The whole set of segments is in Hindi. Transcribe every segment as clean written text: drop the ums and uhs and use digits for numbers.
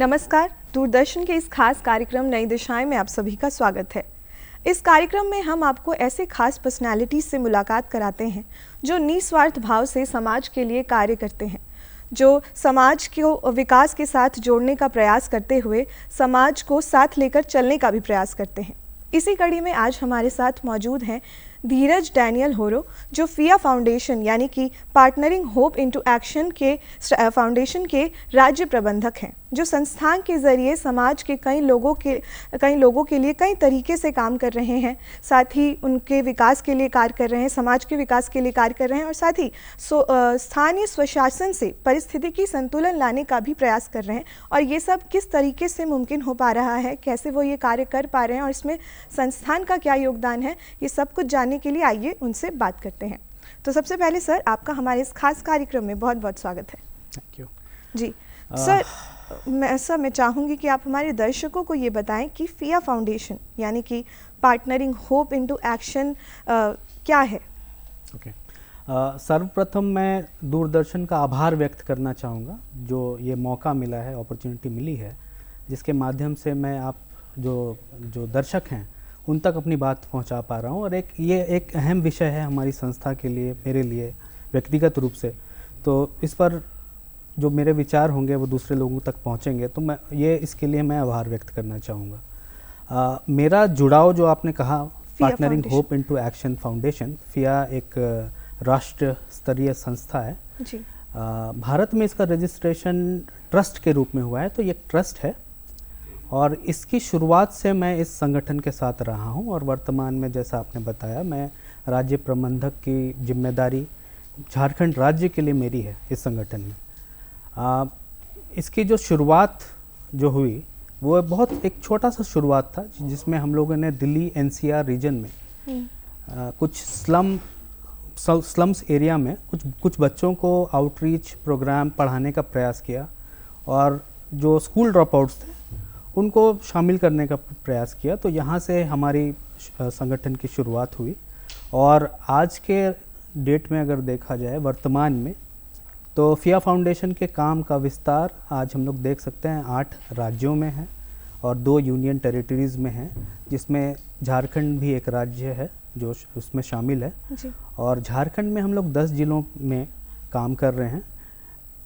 नमस्कार, दूरदर्शन के इस खास कार्यक्रम नई दिशाएं में आप सभी का स्वागत है। इस कार्यक्रम में हम आपको ऐसे खास पर्सनालिटीज से मुलाकात कराते हैं जो निस्वार्थ भाव से समाज के लिए कार्य करते हैं, जो समाज को विकास के साथ जोड़ने का प्रयास करते हुए समाज को साथ लेकर चलने का भी प्रयास करते हैं। इसी कड़ी में आज हमारे साथ मौजूद हैं धीरज डैनियल होरो, जो फिया फाउंडेशन यानी कि पार्टनरिंग होप इनटू एक्शन के फाउंडेशन के राज्य प्रबंधक हैं, जो संस्थान के ज़रिए समाज के कई लोगों के लिए कई तरीके से काम कर रहे हैं, साथ ही उनके विकास के लिए कार्य कर रहे हैं, समाज के विकास के लिए कार्य कर रहे हैं और साथ ही स्थानीय स्वशासन से परिस्थितिकी संतुलन लाने का भी प्रयास कर रहे हैं। और ये सब किस तरीके से मुमकिन हो पा रहा है, कैसे वो ये कार्य कर पा रहे हैं और इसमें संस्थान का क्या योगदान है, ये सब कुछ जानने के लिए आइए उनसे बात करते हैं। तो सबसे पहले सर, आपका हमारे इस खास कार्यक्रम में बहुत बहुत स्वागत है। थैंक यू जी सर, मैं चाहूँगी कि आप हमारे दर्शकों को ये बताएं कि फिया फाउंडेशन यानी कि पार्टनरिंग होप इनटू एक्शन क्या है। ओके सर्वप्रथम मैं दूरदर्शन का आभार व्यक्त करना चाहूँगा, जो ये मौका मिला है, अपॉर्चुनिटी मिली है, जिसके माध्यम से मैं आप जो दर्शक हैं उन तक अपनी बात पहुंचा पा रहा हूं। और ये एक अहम विषय है हमारी संस्था के लिए, मेरे लिए व्यक्तिगत रूप से। तो इस पर जो मेरे विचार होंगे वो दूसरे लोगों तक पहुंचेंगे, तो इसके लिए मैं आभार व्यक्त करना चाहूँगा। मेरा जुड़ाव जो आपने कहा, partnering hope into action foundation, फिया एक राष्ट्र स्तरीय संस्था है जी। भारत में इसका रजिस्ट्रेशन ट्रस्ट के रूप में हुआ है, तो ये ट्रस्ट है और इसकी शुरुआत से मैं इस संगठन के साथ रहा हूं। और वर्तमान में जैसा आपने बताया, मैं राज्य प्रबंधक की जिम्मेदारी झारखंड राज्य के लिए मेरी है इस संगठन में। इसकी जो शुरुआत जो हुई वो बहुत एक छोटा सा शुरुआत था, जिसमें हम लोगों ने दिल्ली NCR रीजन में कुछ स्लम्स एरिया में कुछ बच्चों को आउटरीच प्रोग्राम पढ़ाने का प्रयास किया और जो स्कूल ड्रॉप आउट्स थे उनको शामिल करने का प्रयास किया। तो यहाँ से हमारी संगठन की शुरुआत हुई और आज के डेट में अगर देखा जाए वर्तमान में, तो फिया फाउंडेशन के काम का विस्तार आज हम लोग देख सकते हैं 8 राज्यों में है और 2 यूनियन टेरिटरीज़ में है, जिसमें झारखंड भी एक राज्य है जो उसमें शामिल है जी। और झारखंड में हम लोग 10 जिलों में काम कर रहे हैं।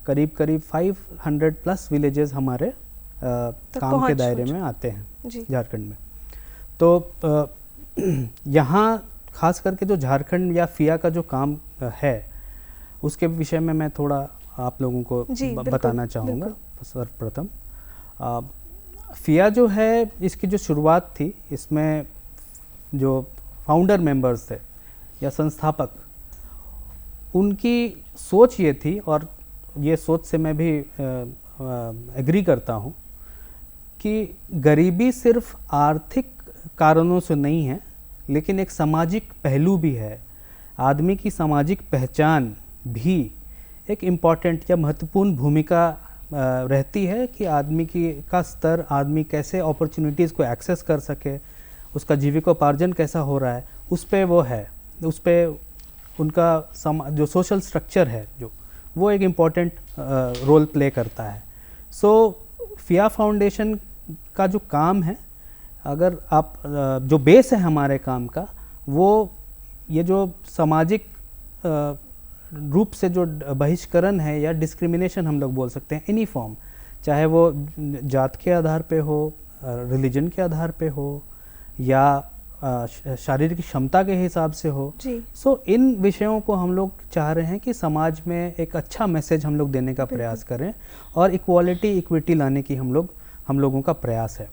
करीब 500+ विलेजेस हमारे काम के दायरे में आते हैं झारखंड में। तो यहाँ खास करके जो झारखंड या फिया का जो काम है उसके विषय में मैं थोड़ा आप लोगों को बताना चाहूँगा। सर्वप्रथम फिया जो है, इसकी जो शुरुआत थी, इसमें जो फाउंडर मेंबर्स थे या संस्थापक, उनकी सोच ये थी, और ये सोच से मैं भी एग्री करता हूँ, कि गरीबी सिर्फ आर्थिक कारणों से नहीं है, लेकिन एक सामाजिक पहलू भी है। आदमी की सामाजिक पहचान भी एक इम्पॉर्टेंट या महत्वपूर्ण भूमिका रहती है कि आदमी का स्तर, आदमी कैसे अपॉर्चुनिटीज़ को एक्सेस कर सके, उसका जीविकोपार्जन कैसा हो रहा है, उस पे वो है, उस पे उनका जो सोशल स्ट्रक्चर है जो वो एक इम्पॉर्टेंट रोल प्ले करता है। सो फिया फाउंडेशन का जो काम है, अगर आप जो बेस है हमारे काम का, वो ये जो सामाजिक रूप से जो बहिष्करण है या डिस्क्रिमिनेशन हम लोग बोल सकते हैं, एनी फॉर्म, चाहे वो जात के आधार पे हो, रिलीजन के आधार पे हो या शारीरिक क्षमता के हिसाब से हो। सो इन विषयों को हम लोग चाह रहे हैं कि समाज में एक अच्छा मैसेज हम लोग देने का प्रयास करें और इक्वालिटी, इक्विटी लाने की हम लोगों का प्रयास है।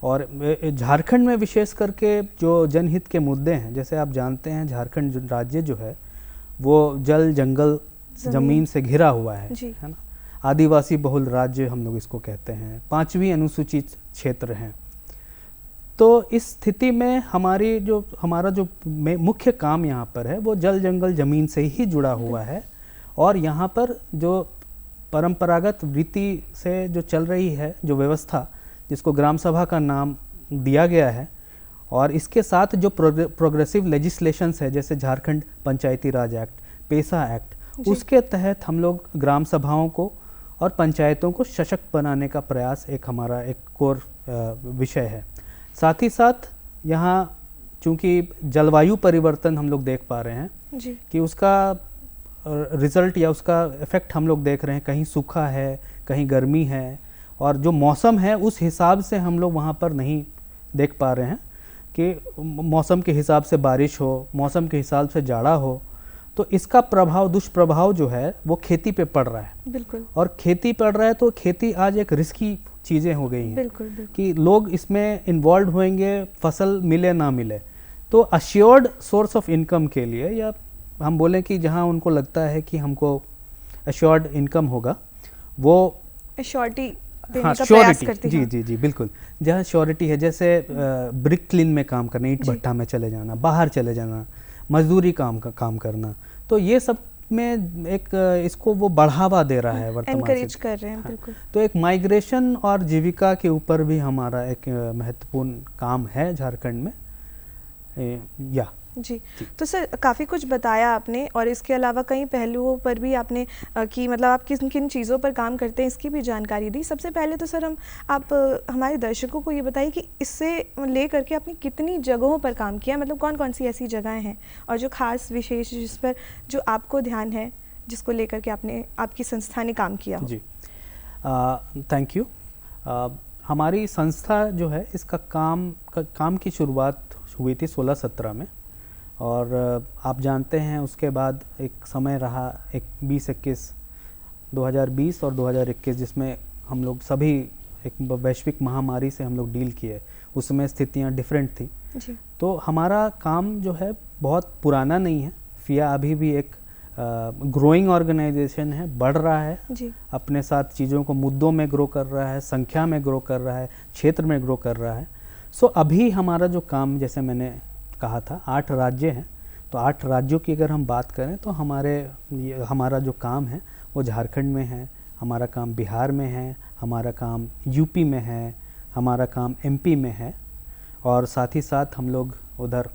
और झारखंड में विशेष करके जो जनहित के मुद्दे हैं, जैसे आप जानते हैं झारखंड राज्य जो है वो जल जंगल ज़मीन से घिरा हुआ है ना। आदिवासी बहुल राज्य हम लोग इसको कहते हैं, 5वीं अनुसूचित क्षेत्र हैं। तो इस स्थिति में हमारा जो मुख्य काम यहाँ पर है वो जल जंगल ज़मीन से ही जुड़ा हुआ है। और यहाँ पर जो परंपरागत रीति से जो चल रही है जो व्यवस्था, जिसको ग्राम सभा का नाम दिया गया है, और इसके साथ जो प्रोग्रेसिव लेजिस्लेशंस है, जैसे झारखंड पंचायती राज एक्ट, पेसा एक्ट, उसके तहत हम लोग ग्राम सभाओं को और पंचायतों को सशक्त बनाने का प्रयास एक हमारा एक कोर विषय है। साथ ही साथ यहाँ चूँकि जलवायु परिवर्तन हम लोग देख पा रहे हैं जी। कि उसका रिज़ल्ट या उसका इफ़ेक्ट हम लोग देख रहे हैं, कहीं सूखा है, कहीं गर्मी है, और जो मौसम है उस हिसाब से हम लोग वहाँ पर नहीं देख पा रहे हैं कि मौसम के हिसाब से बारिश हो, मौसम के हिसाब से जाड़ा हो। तो इसका प्रभाव, दुष्प्रभाव जो है वो खेती पे पड़ रहा है। बिल्कुल। और खेती पड़ रहा है तो खेती आज एक रिस्की चीज़ें हो गई हैं। बिल्कुल, बिल्कुल। कि लोग इसमें इन्वॉल्व होंगे, फसल मिले ना मिले। तो अश्योर्ड सोर्स ऑफ इनकम के लिए, या हम बोलें कि जहाँ उनको लगता है कि हमको अश्योर्ड इनकम होगा, वो श्योरिटी देने हाँ, का प्रयास श्योरिटी, करती जी हैं। जी जी बिल्कुल। जहाँ श्योरिटी है, जैसे ब्रिक क्लीन में काम करना, ईंट भट्टा में चले जाना, बाहर चले जाना, मजदूरी काम करना, तो ये सब में एक इसको वो बढ़ावा दे रहा है वर्तमान एनकरेज से। कर रहे हैं। हाँ, बिल्कुल। तो एक माइग्रेशन और जीविका के ऊपर भी हमारा एक महत्वपूर्ण काम है झारखंड में। या जी। तो सर, काफ़ी कुछ बताया आपने, और इसके अलावा कई पहलुओं पर भी आपने कि मतलब आप किन किन चीज़ों पर काम करते हैं इसकी भी जानकारी दी। सबसे पहले तो सर आप हमारे दर्शकों को ये बताइए कि इससे ले करके आपने कितनी जगहों पर काम किया, मतलब कौन कौन सी ऐसी जगहें हैं और जो खास विशेष जिस पर जो आपको ध्यान है, जिसको लेकर के आपकी संस्था ने काम किया हो। जी, थैंक यू। हमारी संस्था जो है, इसका काम की शुरुआत हुई थी 16-17 में, और आप जानते हैं उसके बाद एक समय रहा, एक 2020 और 2021, जिसमें हम लोग सभी एक वैश्विक महामारी से हम लोग डील किए। उसमें स्थितियां डिफरेंट थी जी। तो हमारा काम जो है बहुत पुराना नहीं है। फिया अभी भी एक ग्रोइंग ऑर्गेनाइजेशन है, बढ़ रहा है जी। अपने अपने साथ चीज़ों को, मुद्दों में ग्रो कर रहा है, संख्या में ग्रो कर रहा है, क्षेत्र में ग्रो कर रहा है। सो अभी हमारा जो काम, जैसे मैंने कहा था, 8 राज्य हैं, तो 8 राज्यों की अगर हम बात करें तो हमारा जो काम है वो झारखंड में है, हमारा काम बिहार में है, हमारा काम यूपी में है, हमारा काम एमपी में है, और साथ ही साथ हम लोग उधर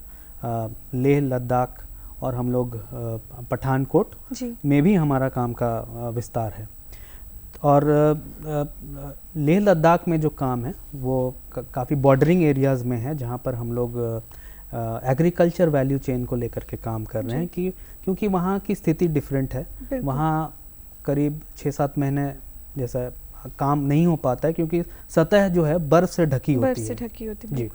लेह लद्दाख और हम लोग पठानकोट में भी हमारा काम का विस्तार है। और लेह लद्दाख में जो काम है वो काफ़ी बॉर्डरिंग एरियाज़ में है, जहाँ पर हम लोग एग्रीकल्चर वैल्यू चेन को लेकर के काम कर रहे हैं, कि क्योंकि वहाँ की स्थिति डिफरेंट है। वहाँ करीब 6-7 महीने जैसा काम नहीं हो पाता है, क्योंकि सतह जो है बर्फ़ से ढकी होती है। जी।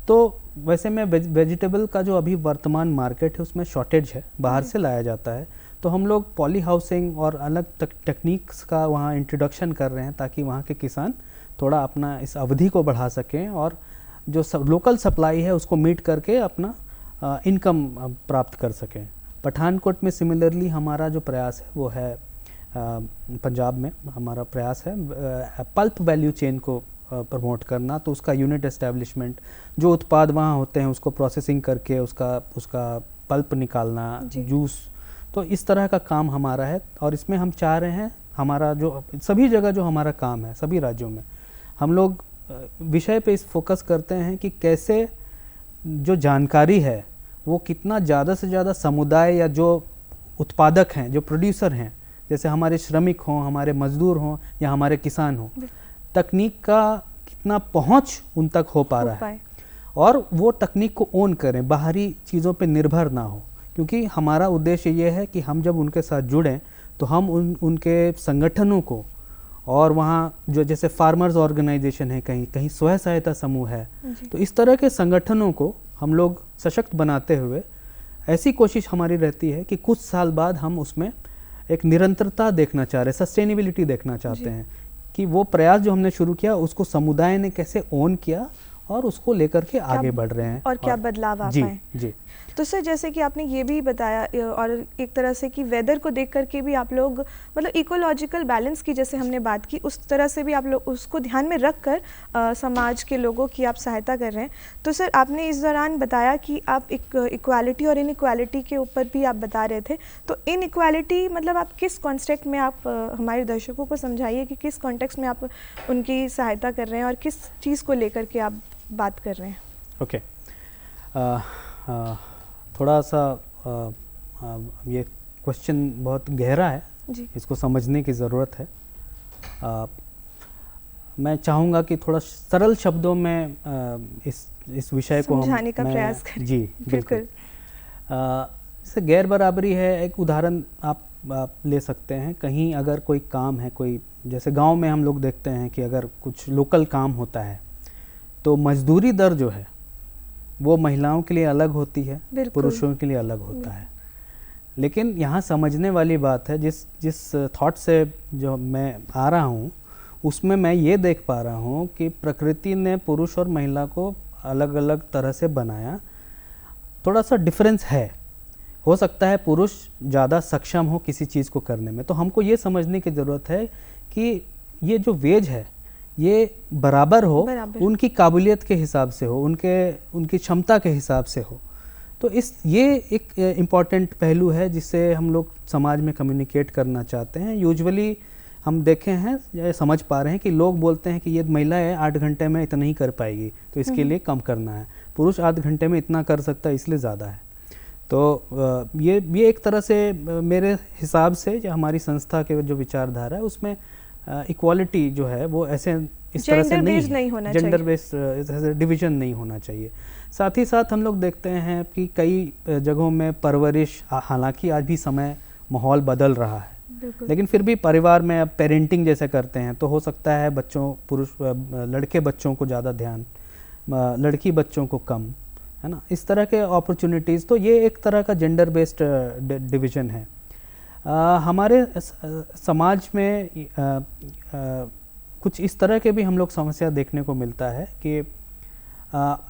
तो वैसे में वेजिटेबल का जो अभी वर्तमान मार्केट है उसमें शॉर्टेज है, बाहर से लाया जाता है। तो हम लोग पॉली हाउसिंग और अलग टेक्निक्स का वहाँ इंट्रोडक्शन कर रहे हैं, ताकि वहाँ के किसान थोड़ा अपना इस अवधि को बढ़ा सकें और जो लोकल सप्लाई है उसको मीट करके अपना इनकम प्राप्त कर सकें। पठानकोट में सिमिलरली हमारा जो प्रयास है वो है, पंजाब में हमारा प्रयास है पल्प वैल्यू चेन को प्रमोट करना। तो उसका यूनिट एस्टेब्लिशमेंट, जो उत्पाद वहाँ होते हैं उसको प्रोसेसिंग करके उसका पल्प निकालना, जूस, तो इस तरह का काम हमारा है। और इसमें हम चाह रहे हैं, हमारा जो सभी जगह जो हमारा काम है, सभी राज्यों में हम लोग विषय पे इस फोकस करते हैं कि कैसे जो जानकारी है वो कितना ज़्यादा से ज़्यादा समुदाय या जो उत्पादक हैं, जो प्रोड्यूसर हैं, जैसे हमारे श्रमिक हों, हमारे मजदूर हों या हमारे किसान हों, तकनीक का कितना पहुंच उन तक हो पा रहा है, और वो तकनीक को ओन करें, बाहरी चीज़ों पे निर्भर ना हो। क्योंकि हमारा उद्देश्य ये है कि हम जब उनके साथ जुड़ें तो हम उनके संगठनों को, और वहाँ जो जैसे फार्मर्स ऑर्गेनाइजेशन है, कहीं स्वयं सहायता समूह है, तो इस तरह के संगठनों को हम लोग सशक्त बनाते हुए ऐसी कोशिश हमारी रहती है कि कुछ साल बाद हम उसमें एक निरंतरता देखना चाह रहे हैं, सस्टेनेबिलिटी देखना चाहते हैं, कि वो प्रयास जो हमने शुरू किया उसको समुदाय ने कैसे ओन किया और उसको लेकर के आगे बढ़ रहे हैं, और क्या बदलाव आ पाए। जी। तो सर, जैसे कि आपने ये भी बताया, और एक तरह से कि वेदर को देख करके भी आप लोग, मतलब इकोलॉजिकल बैलेंस की जैसे हमने बात की, उस तरह से भी आप लोग उसको ध्यान में रख कर समाज के लोगों की आप सहायता कर रहे हैं। तो सर, आपने इस दौरान बताया कि आप इक्वालिटी और इनइक्वालिटी के ऊपर भी आप बता रहे थे। तो इनइक्वालिटी मतलब आप किस कॉन्टेक्स्ट में, आप हमारे दर्शकों को समझाइए कि किस कॉन्टेक्स्ट में आप उनकी सहायता कर रहे हैं और किस चीज़ को लेकर के आप बात कर रहे हैं। ओके, थोड़ा सा ये क्वेश्चन बहुत गहरा है जी। इसको समझने की ज़रूरत है। मैं चाहूँगा कि थोड़ा सरल शब्दों में इस विषय को समझाने का प्रयास करें। जी बिल्कुल। जैसे गैर बराबरी है, एक उदाहरण आप ले सकते हैं। कहीं अगर कोई काम है, कोई जैसे गांव में हम लोग देखते हैं कि अगर कुछ लोकल काम होता है तो मजदूरी दर जो है वो महिलाओं के लिए अलग होती है, पुरुषों के लिए अलग होता है। लेकिन यहाँ समझने वाली बात है, जिस थॉट से जो मैं आ रहा हूँ उसमें मैं ये देख पा रहा हूँ कि प्रकृति ने पुरुष और महिला को अलग अलग तरह से बनाया। थोड़ा सा डिफरेंस है, हो सकता है पुरुष ज़्यादा सक्षम हो किसी चीज़ को करने में, तो हमको ये समझने की ज़रूरत है कि ये जो वेज है ये बराबर हो, उनकी काबिलियत के हिसाब से हो, उनकी क्षमता के हिसाब से हो। तो ये एक इम्पॉर्टेंट पहलू है जिससे हम लोग समाज में कम्युनिकेट करना चाहते हैं। यूजुअली हम देखे हैं, समझ पा रहे हैं कि लोग बोलते हैं कि ये महिला है 8 घंटे में इतना ही कर पाएगी तो इसके लिए कम करना है, पुरुष 8 घंटे में इतना कर सकता है इसलिए ज़्यादा है। तो ये एक तरह से मेरे हिसाब से जो हमारी संस्था के जो विचारधारा है उसमें इक्वालिटी जो है वो ऐसे इस तरह से नहीं होना, जेंडर बेस्ड डिवीजन नहीं होना चाहिए। साथ ही साथ हम लोग देखते हैं कि कई जगहों में परवरिश, हालांकि आज भी समय माहौल बदल रहा है, लेकिन फिर भी परिवार में अब पेरेंटिंग जैसे करते हैं तो हो सकता है लड़के बच्चों को ज़्यादा ध्यान, लड़की बच्चों को कम, है ना, इस तरह के अपॉर्चुनिटीज़। तो ये एक तरह का जेंडर बेस्ड डिवीज़न है। हमारे समाज में कुछ इस तरह के भी हम लोग समस्या देखने को मिलता है कि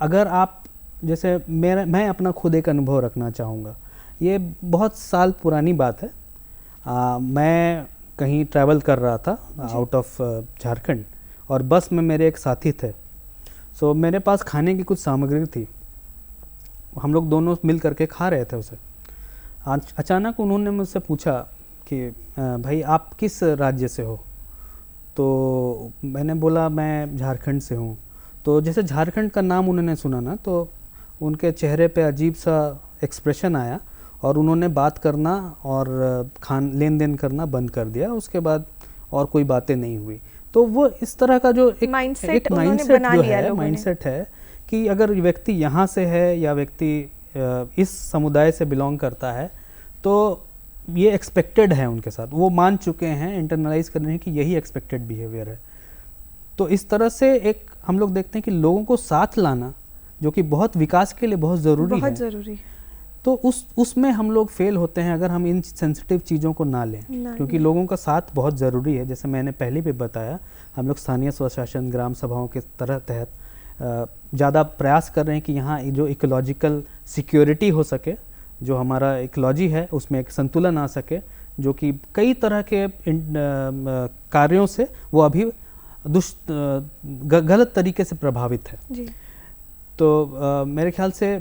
अगर आप जैसे मैं अपना खुद एक अनुभव रखना चाहूँगा। ये बहुत साल पुरानी बात है। मैं कहीं ट्रैवल कर रहा था आउट ऑफ झारखंड और बस में मेरे एक साथी थे। सो मेरे पास खाने की कुछ सामग्री थी, हम लोग दोनों मिल करके खा रहे थे उसे। अचानक उन्होंने मुझसे पूछा कि भाई आप किस राज्य से हो? तो मैंने बोला मैं झारखंड से हूँ। तो जैसे झारखंड का नाम उन्होंने सुना ना तो उनके चेहरे पे अजीब सा एक्सप्रेशन आया और उन्होंने बात करना और लेन देन करना बंद कर दिया। उसके बाद और कोई बातें नहीं हुई। तो वो इस तरह का जो एक माइंडसेट है कि अगर व्यक्ति यहाँ से है या व्यक्ति इस समुदाय से बिलोंग करता है तो ये एक्सपेक्टेड है उनके साथ, वो मान चुके हैं, इंटरनलाइज कर रहे हैं कि यही एक्सपेक्टेड बिहेवियर है। तो इस तरह से एक हम लोग देखते हैं कि लोगों को साथ लाना जो कि बहुत विकास के लिए बहुत ज़रूरी है, तो उसमें हम लोग फेल होते हैं अगर हम इन सेंसिटिव चीज़ों को ना लें, क्योंकि लोगों का साथ बहुत ज़रूरी है। जैसे मैंने पहले भी बताया, हम लोग स्थानीय स्वशासन ग्राम सभाओं के तहत ज़्यादा प्रयास कर रहे हैं कि यहाँ जो इकोलॉजिकल सिक्योरिटी हो सके, जो हमारा इकोलॉजी है उसमें एक संतुलन आ सके, जो कि कई तरह के कार्यों से वो अभी गलत तरीके से प्रभावित है जी। तो मेरे ख्याल से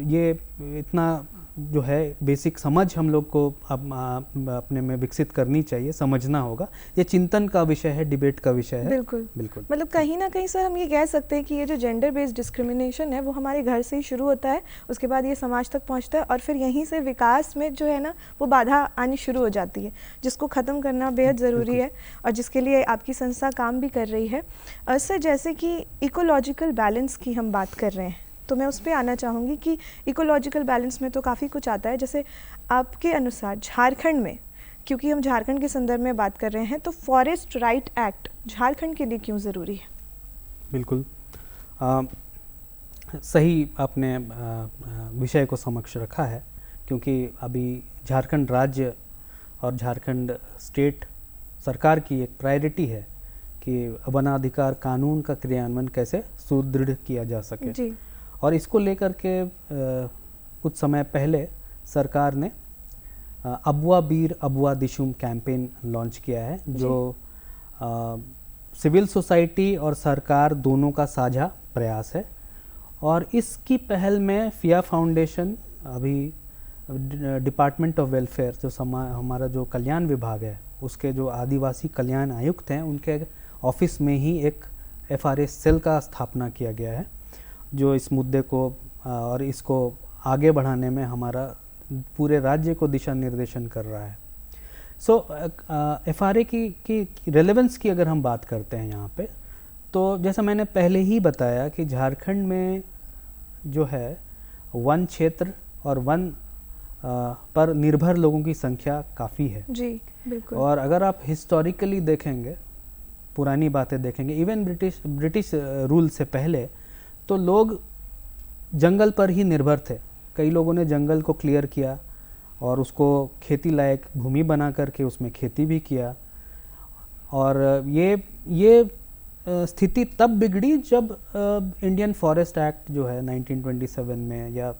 ये इतना जो है बेसिक समझ हम लोग को अपने में विकसित करनी चाहिए, समझना होगा। ये चिंतन का विषय है, डिबेट का विषय है। बिल्कुल बिल्कुल। मतलब कहीं ना कहीं सर हम ये कह सकते हैं कि ये जो जेंडर बेस्ड डिस्क्रिमिनेशन है वो हमारे घर से ही शुरू होता है, उसके बाद ये समाज तक पहुंचता है और फिर यहीं से विकास में जो है ना वो बाधा आनी शुरू हो जाती है, जिसको ख़त्म करना बेहद ज़रूरी है और जिसके लिए आपकी संस्था काम भी कर रही है। सर जैसे कि इकोलॉजिकल बैलेंस की हम बात कर रहे हैं तो मैं उस पर आना चाहूँगी कि इकोलॉजिकल बैलेंस में तो काफ़ी कुछ आता है। जैसे आपके अनुसार झारखंड में, क्योंकि हम झारखंड के संदर्भ में बात कर रहे हैं, तो फॉरेस्ट राइट एक्ट झारखंड के लिए क्यों ज़रूरी है? बिल्कुल सही आपने विषय को समक्ष रखा है, क्योंकि अभी झारखंड राज्य और झारखंड स्टेट सरकार की एक प्रायोरिटी है कि वनाधिकार कानून का क्रियान्वयन कैसे सुदृढ़ किया जा सके जी। और इसको लेकर के कुछ समय पहले सरकार ने अबुआ बीर अबुआ दिशुम कैंपेन लॉन्च किया है, जो सिविल सोसाइटी और सरकार दोनों का साझा प्रयास है। और इसकी पहल में फिया फाउंडेशन, अभी डिपार्टमेंट ऑफ वेलफेयर जो हमारा जो कल्याण विभाग है उसके जो आदिवासी कल्याण आयुक्त हैं उनके ऑफिस में ही एक FRA सेल का स्थापना किया गया है, जो इस मुद्दे को और इसको आगे बढ़ाने में हमारा पूरे राज्य को दिशा निर्देशन कर रहा है। सो FRA की रेलेवेंस की अगर हम बात करते हैं यहाँ पे, तो जैसा मैंने पहले ही बताया कि झारखंड में जो है वन क्षेत्र और वन पर निर्भर लोगों की संख्या काफ़ी है जी बिल्कुल। और अगर आप हिस्टोरिकली देखेंगे, पुरानी बातें देखेंगे, इवन ब्रिटिश रूल से पहले तो लोग जंगल पर ही निर्भर थे। कई लोगों ने जंगल को क्लियर किया और उसको खेती लायक भूमि बना करके उसमें खेती भी किया। और ये स्थिति तब बिगड़ी जब इंडियन फॉरेस्ट एक्ट जो है 1927 में, या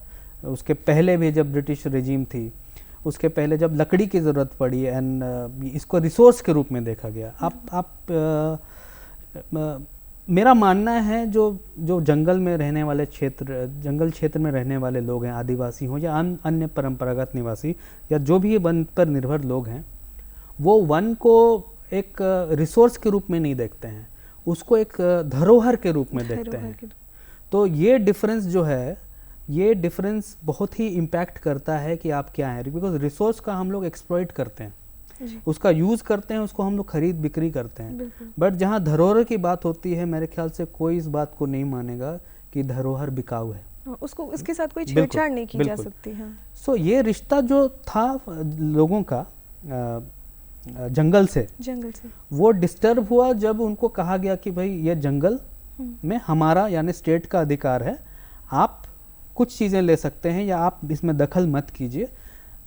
उसके पहले भी जब ब्रिटिश रेजिम थी, उसके पहले जब लकड़ी की ज़रूरत पड़ी एंड इसको रिसोर्स के रूप में देखा गया। मेरा मानना है जो जंगल में रहने वाले जंगल क्षेत्र में रहने वाले लोग हैं, आदिवासी हों या अन्य परंपरागत निवासी या जो भी वन पर निर्भर लोग हैं, वो वन को एक रिसोर्स के रूप में नहीं देखते हैं, उसको एक धरोहर के रूप में देखते हैं। तो ये डिफरेंस जो है, ये डिफरेंस बहुत ही इम्पैक्ट करता है कि आप क्या हैं, बिकॉज रिसोर्स का हम लोग एक्सप्लॉइट करते हैं, उसका यूज़ करते हैं, उसको हम लोग खरीद बिक्री करते हैं। बट जहाँ धरोहर की बात होती है, मेरे ख्याल से कोई इस बात को नहीं मानेगा कि धरोहर बिकाऊ है, उसको उसके साथ कोई छेड़छाड़ नहीं की जा सकती है। सो ये रिश्ता जो था लोगों का जंगल से वो डिस्टर्ब हुआ जब उनको कहा गया कि भाई ये जंगल में हमारा यानी स्टेट का अधिकार है, आप कुछ चीज़ें ले सकते हैं या आप इसमें दखल मत कीजिए।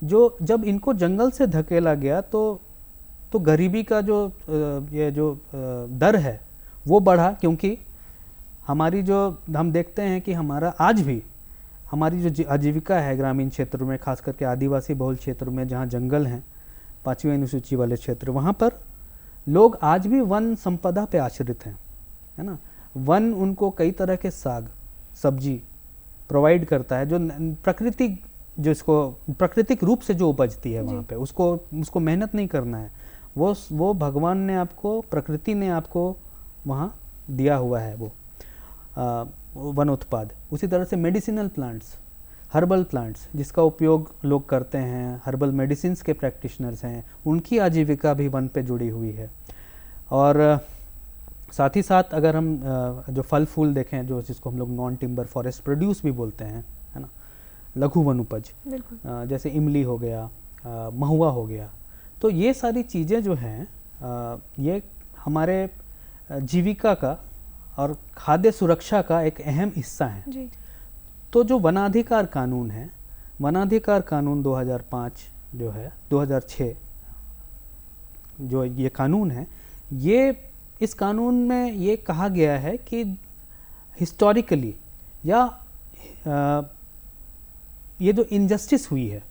जब इनको जंगल से धकेला गया तो गरीबी का जो दर है वो बढ़ा, क्योंकि हमारी जो हम देखते हैं कि हमारा आज भी हमारी जो आजीविका है ग्रामीण क्षेत्रों में, खास करके आदिवासी बहुल क्षेत्रों में जहाँ जंगल हैं, 5वीं अनुसूची वाले क्षेत्र, वहाँ पर लोग आज भी वन संपदा पे आश्रित हैं, है ना। वन उनको कई तरह के साग सब्जी प्रोवाइड करता है, जो प्रकृति जो इसको प्राकृतिक रूप से जो उपजती है वहाँ पे, उसको मेहनत नहीं करना है, वो भगवान ने आपको, प्रकृति ने आपको वहाँ दिया हुआ है वो वन उत्पाद। उसी तरह से मेडिसिनल प्लांट्स, हर्बल प्लांट्स जिसका उपयोग लोग करते हैं, हर्बल मेडिसिन्स के प्रैक्टिशनर्स हैं, उनकी आजीविका भी वन पे जुड़ी हुई है। और साथ ही साथ अगर हम जो फल फूल देखें, जो जिसको हम लोग नॉन टिम्बर फॉरेस्ट प्रोड्यूस भी बोलते हैं, है ना, लघु वन उपज, जैसे इमली हो गया, महुआ हो गया, तो ये सारी चीज़ें जो हैं ये हमारे जीविका का और खाद्य सुरक्षा का एक अहम हिस्सा है जी। तो जो वनाधिकार कानून है, वनाधिकार कानून 2005 जो है, 2006 जो ये कानून है, इस कानून में ये कहा गया है कि हिस्टोरिकली या ये जो इनजस्टिस हुई है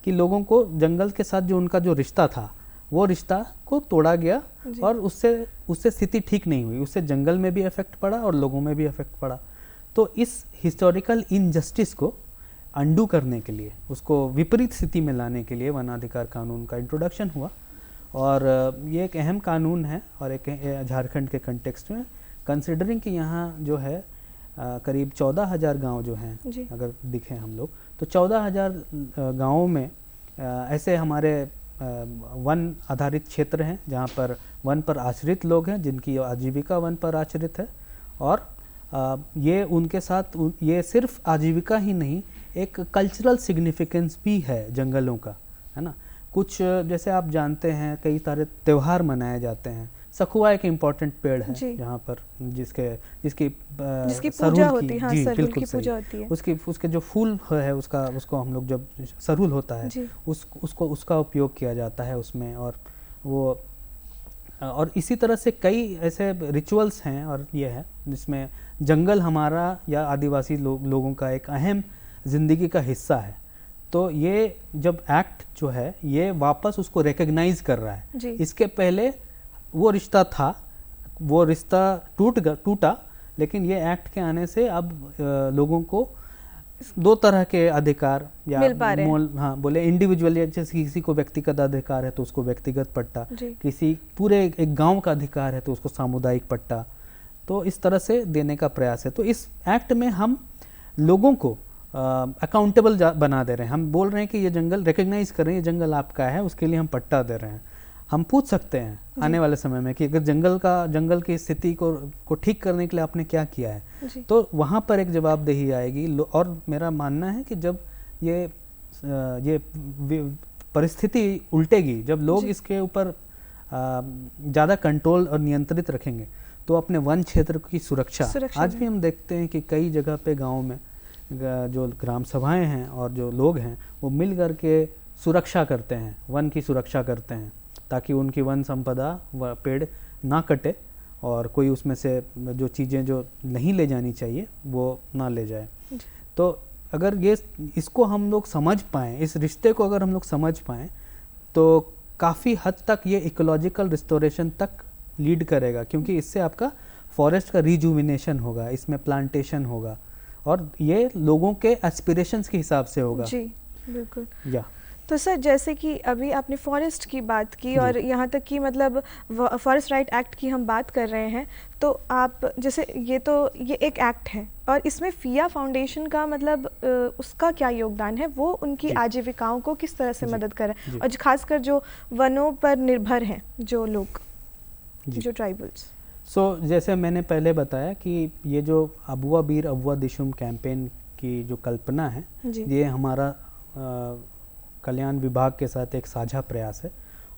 कि लोगों को जंगल के साथ जो उनका जो रिश्ता था, वो रिश्ता को तोड़ा गया और उससे स्थिति ठीक नहीं हुई, उससे जंगल में भी इफेक्ट पड़ा और लोगों में भी इफेक्ट पड़ा। तो इस हिस्टोरिकल इनजस्टिस को अंडू करने के लिए, उसको विपरीत स्थिति में लाने के लिए वनाधिकार कानून का इंट्रोडक्शन हुआ। और ये एक अहम कानून है और एक झारखंड के कंटेक्स्ट में, कंसिडरिंग कि यहाँ जो है करीब 14,000 गांव जो हैं, अगर दिखें हम लोग तो 14,000 गांवों में ऐसे हमारे वन आधारित क्षेत्र हैं जहाँ पर वन पर आश्रित लोग हैं, जिनकी आजीविका वन पर आश्रित है। और ये उनके साथ ये सिर्फ आजीविका ही नहीं, एक कल्चरल सिग्निफिकेंस भी है जंगलों का, है ना। कुछ जैसे आप जानते हैं कई सारे त्यौहार मनाए जाते हैं। सखुआ एक इम्पॉर्टेंट पेड़ है जहाँ पर जिसकी पूजा होती है, हाँ, बिल्कुल की पूजा होती है। उसके जो फूल है उसको हम लोग जब सरूल होता है उसका उपयोग किया जाता है उसमें। और इसी तरह से कई ऐसे रिचुअल्स हैं और ये है जिसमें जंगल हमारा या आदिवासी लोगों का एक अहम जिंदगी का हिस्सा है। तो ये जब एक्ट जो है ये वापस उसको रिकग्नाइज कर रहा है। इसके पहले वो रिश्ता था, वो रिश्ता टूटा, लेकिन ये एक्ट के आने से अब लोगों को दो तरह के अधिकार या मिल पा रहे हैं। हाँ, बोले इंडिविजुअली, जैसे किसी को व्यक्तिगत अधिकार है तो उसको व्यक्तिगत पट्टा, किसी पूरे एक गांव का अधिकार है तो उसको सामुदायिक पट्टा, तो इस तरह से देने का प्रयास है। तो इस एक्ट में हम लोगों को अकाउंटेबल बना दे रहे हैं। हम बोल रहे हैं कि ये जंगल रिकग्नाइज कर रहे हैं, ये जंगल आपका है, उसके लिए हम पट्टा दे रहे हैं। हम पूछ सकते हैं आने वाले समय में कि अगर जंगल की स्थिति को ठीक करने के लिए आपने क्या किया है, तो वहाँ पर एक जवाबदेही आएगी। और मेरा मानना है कि जब ये परिस्थिति उल्टेगी, जब लोग इसके ऊपर ज़्यादा कंट्रोल और नियंत्रित रखेंगे, तो अपने वन क्षेत्र की सुरक्षा आज भी हम देखते हैं कि कई जगह पे गाँव में जो ग्राम सभाएं हैं और जो लोग हैं वो मिल कर के सुरक्षा करते हैं, वन की सुरक्षा करते हैं, ताकि उनकी वन संपदा व पेड़ ना कटे और कोई उसमें से जो चीज़ें जो नहीं ले जानी चाहिए वो ना ले जाए। तो अगर इसको हम लोग समझ पाएँ, इस रिश्ते को अगर हम लोग समझ पाएँ, तो काफ़ी हद तक ये इकोलॉजिकल रिस्टोरेशन तक लीड करेगा, क्योंकि इससे आपका फॉरेस्ट का रिजुविनेशन होगा, इसमें प्लांटेशन होगा और ये लोगों के एस्पिरेशंस के हिसाब से होगा। जी बिल्कुल। या तो सर, जैसे कि अभी आपने फॉरेस्ट की बात की और यहाँ तक कि मतलब फॉरेस्ट राइट एक्ट की हम बात कर रहे हैं, तो आप जैसे ये एक एक्ट है और इसमें फिया फाउंडेशन का मतलब उसका क्या योगदान है, वो उनकी आजीविकाओं को किस तरह से मदद कर रहा है, और खासकर जो वनों पर निर्भर हैं जो लोग, जो ट्राइबल्स। जैसे मैंने पहले बताया कि ये जो अबुआ बीर अबुआ दिशुम कैंपेन की जो कल्पना है, ये हमारा कल्याण विभाग के साथ एक साझा प्रयास है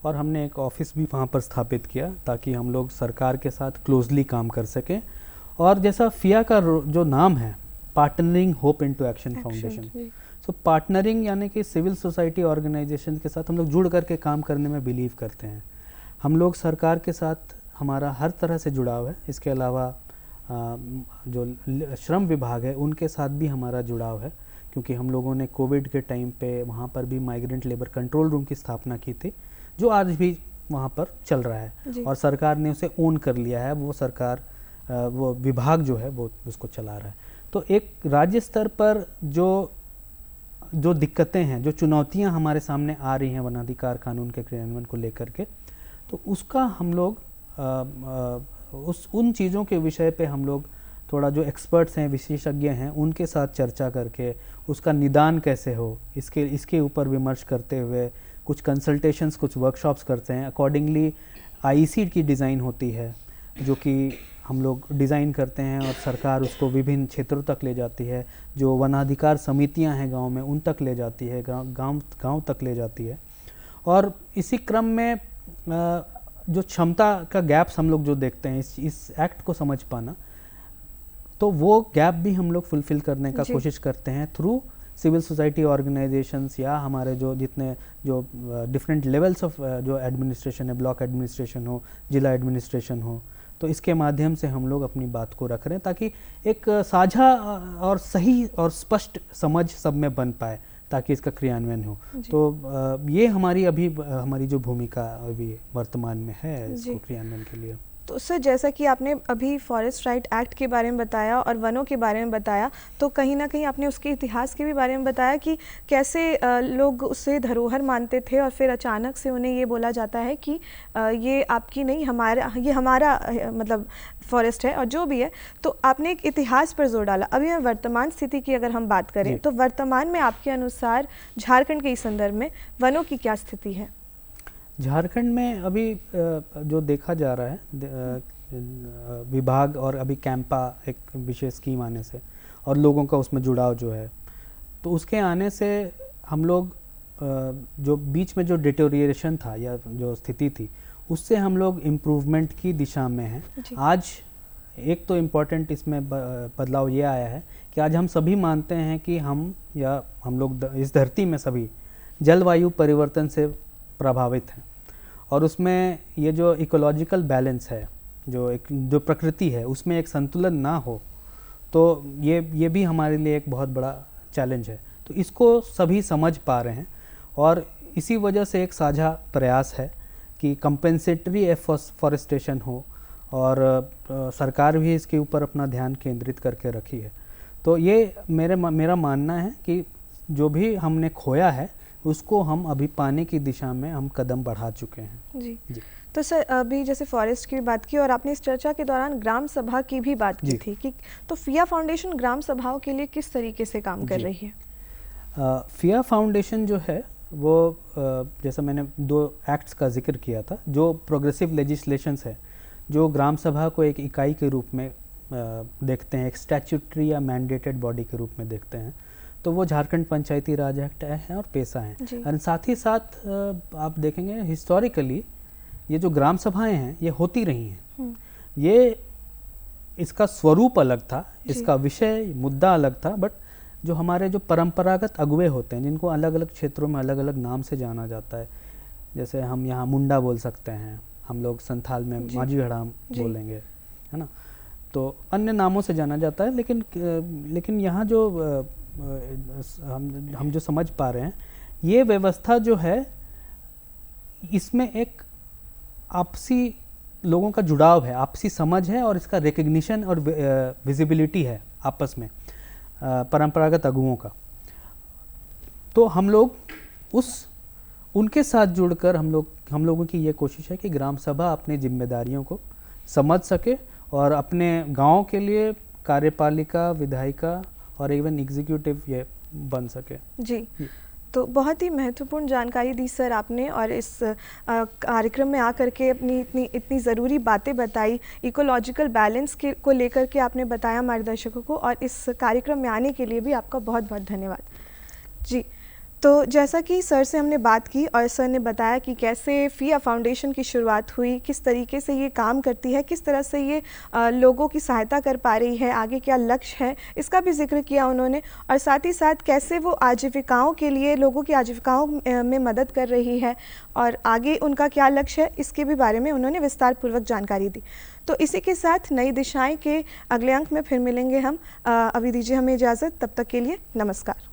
और हमने एक ऑफिस भी वहाँ पर स्थापित किया ताकि हम लोग सरकार के साथ क्लोजली काम कर सकें। और जैसा फिया का जो नाम है, partnering hope into action foundation, partnering यानी कि सिविल सोसाइटी ऑर्गेनाइजेशन के साथ हम लोग जुड़ करके काम करने में बिलीव करते हैं। हम लोग सरकार के साथ हमारा हर तरह से जुड़ाव है। इसके अलावा जो श्रम विभाग है उनके साथ भी हमारा जुड़ाव है, क्योंकि हम लोगों ने कोविड के टाइम पे वहाँ पर भी माइग्रेंट लेबर कंट्रोल रूम की स्थापना की थी, जो आज भी वहाँ पर चल रहा है और सरकार ने उसे ओन कर लिया है। वो सरकार वो विभाग जो है वो उसको चला रहा है। तो एक राज्य स्तर पर जो दिक्कतें हैं, जो चुनौतियाँ हमारे सामने आ रही हैं वनाधिकार कानून के क्रियान्वयन को लेकर के, तो उसका हम लोग उन चीज़ों के विषय पे हम लोग थोड़ा जो एक्सपर्ट्स हैं, विशेषज्ञ हैं, उनके साथ चर्चा करके उसका निदान कैसे हो, इसके ऊपर विमर्श करते हुए कुछ कंसल्टेशंस, कुछ वर्कशॉप्स करते हैं। अकॉर्डिंगली आईसी की डिज़ाइन होती है, जो कि हम लोग डिज़ाइन करते हैं और सरकार उसको विभिन्न क्षेत्रों तक ले जाती है। जो वनाधिकार समितियां हैं गांव में, उन तक ले जाती है, गांव तक ले जाती है। और इसी क्रम में जो क्षमता का गैप्स हम लोग जो देखते हैं इस एक्ट को समझ पाना, तो वो गैप भी हम लोग फुलफिल करने का कोशिश करते हैं थ्रू सिविल सोसाइटी ऑर्गेनाइजेशंस या हमारे जो डिफरेंट लेवल्स ऑफ जो एडमिनिस्ट्रेशन है, ब्लॉक एडमिनिस्ट्रेशन हो, जिला एडमिनिस्ट्रेशन हो, तो इसके माध्यम से हम लोग अपनी बात को रख रहे हैं ताकि एक साझा और सही और स्पष्ट समझ सब में बन पाए, ताकि इसका क्रियान्वयन हो। तो ये हमारी जो भूमिका अभी वर्तमान में है इसको क्रियान्वयन के लिए। तो सर, जैसा कि आपने अभी फॉरेस्ट राइट एक्ट के बारे में बताया और वनों के बारे में बताया, तो कहीं ना कहीं आपने उसके इतिहास के भी बारे में बताया कि कैसे लोग उसे धरोहर मानते थे और फिर अचानक से उन्हें ये बोला जाता है कि ये आपकी नहीं, ये हमारा मतलब फॉरेस्ट है और जो भी है। तो आपने एक इतिहास पर जोर डाला। अभी वर्तमान स्थिति की अगर हम बात करें, तो वर्तमान में आपके अनुसार झारखंड के इस संदर्भ में वनों की क्या स्थिति है? झारखंड में अभी जो देखा जा रहा है विभाग और अभी कैंपा एक विशेष स्कीम आने से और लोगों का उसमें जुड़ाव जो है, तो उसके आने से हम लोग जो बीच में जो डिटोरिएशन था या जो स्थिति थी, उससे हम लोग इम्प्रूवमेंट की दिशा में हैं। आज एक तो इम्पॉर्टेंट इसमें बदलाव ये आया है कि आज हम सभी मानते हैं कि हम लोग इस धरती में सभी जलवायु परिवर्तन से प्रभावित हैं, और उसमें ये जो इकोलॉजिकल बैलेंस है, जो प्रकृति है, उसमें एक संतुलन ना हो, तो ये भी हमारे लिए एक बहुत बड़ा चैलेंज है। तो इसको सभी समझ पा रहे हैं और इसी वजह से एक साझा प्रयास है कि कंपेंसेटरी एफॉरेस्टेशन हो, और सरकार भी इसके ऊपर अपना ध्यान केंद्रित करके रखी है। तो ये मेरा मानना है कि जो भी हमने खोया है, उसको हम अभी पाने की दिशा में हम कदम बढ़ा चुके हैं। जी, जी। तो सर अभी जैसे फॉरेस्ट की बात की और आपने इस चर्चा के दौरान ग्राम सभा की भी बात की थी कि तो फिया फाउंडेशन ग्राम सभाओं के लिए किस तरीके से काम कर रही है? फिया फाउंडेशन जो है वो जैसा मैंने 2 एक्ट्स का जिक्र किया था, जो प्रोग्रेसिव लेजिस्लेशंस है, जो ग्राम सभा को एक इकाई के रूप में देखते हैं, एक स्टैट्यूटरी या मैंडेटेड बॉडी के रूप में देखते हैं, तो वो झारखंड पंचायती राज एक्ट है और पेशा हैं। और साथ ही साथ आप देखेंगे हिस्टोरिकली ये जो ग्राम सभाएं हैं ये होती रही हैं। ये इसका स्वरूप अलग था, इसका विषय मुद्दा अलग था, बट जो हमारे जो परंपरागत अगुवे होते हैं, जिनको अलग अलग क्षेत्रों में अलग अलग नाम से जाना जाता है, जैसे हम यहाँ मुंडा बोल सकते हैं, हम लोग संथाल में माझी हड़ाम बोलेंगे, है ना, तो अन्य नामों से जाना जाता है। लेकिन यहाँ जो हम जो समझ पा रहे हैं, ये व्यवस्था जो है इसमें एक आपसी लोगों का जुड़ाव है, आपसी समझ है और इसका रिकग्निशन और विजिबिलिटी है आपस में परंपरागत अगुओं का। तो हम लोग उनके साथ जुड़कर हम लोगों की ये कोशिश है कि ग्राम सभा अपनी जिम्मेदारियों को समझ सके और अपने गांव के लिए कार्यपालिका, विधायिका और इवन एग्जीक्यूटिव ये बन सके। जी, तो बहुत ही महत्वपूर्ण जानकारी दी सर आपने, और इस कार्यक्रम में आकर के अपनी इतनी ज़रूरी बातें बताई, इकोलॉजिकल बैलेंस को लेकर के आपने बताया हमारे दर्शकों को, और इस कार्यक्रम में आने के लिए भी आपका बहुत बहुत धन्यवाद। जी, तो जैसा कि सर से हमने बात की और सर ने बताया कि कैसे फिया फाउंडेशन की शुरुआत हुई, किस तरीके से ये काम करती है, किस तरह से ये लोगों की सहायता कर पा रही है, आगे क्या लक्ष्य है, इसका भी जिक्र किया उन्होंने, और साथ ही साथ कैसे वो आजीविकाओं के लिए, लोगों की आजीविकाओं में मदद कर रही है और आगे उनका क्या लक्ष्य है, इसके भी बारे में उन्होंने विस्तार पूर्वक जानकारी दी। तो इसी के साथ नई दिशाएं के अगले अंक में फिर मिलेंगे हम। अभी दीजिए हमें इजाज़त, तब तक के लिए नमस्कार।